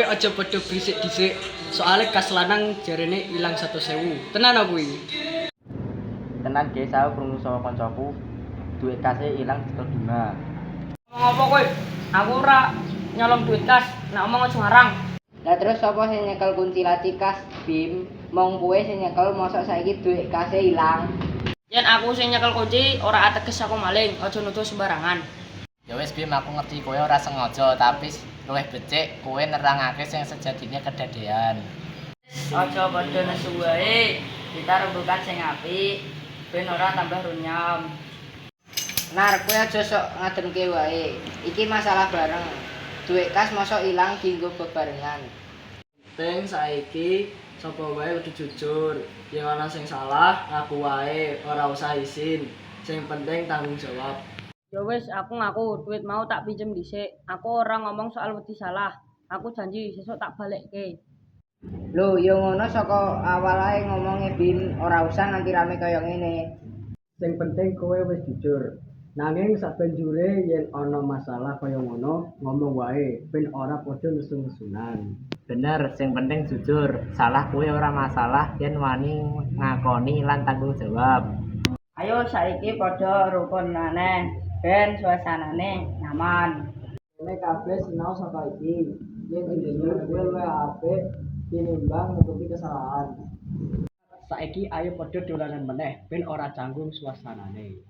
aja padha berisik dhisik. Soale kas lanang jarene ilang 100.000. Tenan apa kuwi? Tenan guys, aku krungu saka kancaku duit kase ilang 1,5 juta. Ngomong apa kowe? Aku ora nyolong duit kas, nek omong aja ngarang. Lah terus sapa sing nyekel kunci laci kas Bim? Mong kowe sing nyekel mosok saiki duit kase ilang. Yen aku sing nyekel kunci ora ateges aku maling, aja nuduh sembarangan. Ya wis Bim, aku ngerti kowe ora sengaja, tapi luwih becik kowe nerangake sing sejatine kedadean. Aja padha nesu wae. Kita rembukan sing apik, ben ora tambah runyam. Nar, kowe aja sok ngademke wae. Iki masalah bareng. Duit kas mosok ilang dienggo bebarengan. Penting saiki sapa wae kudu jujur. Yen ana sing salah, ngaku wae, ora usah isin. Sing penting tanggung jawab. Ya wis, aku ngaku duit mau tak pinjem dhisik. Aku ora ngomong soal wedi salah. Aku janji sesuk tak balekke. Lho, yo ngono saka awal ae ngomonge Bim, ora usah nganti rame kaya ngene. Sing penting kowe wis jujur. Nanging sabanjure yen ana masalah kaya ngono, ngomong wae ben ora padha nesu-nesunan. Bener, sing penting jujur. Salah kowe ora masalah yen wani ngakoni lan tanggung jawab. Ayo saiki padha rukun maneh, ben suasanane nyaman. Kene kabeh sinau saka iki. Yen jujur kowe luwih apik tinimbang nutupi kesalahan. Saiki ayo padha dolanan meneh ben ora canggung suasanane.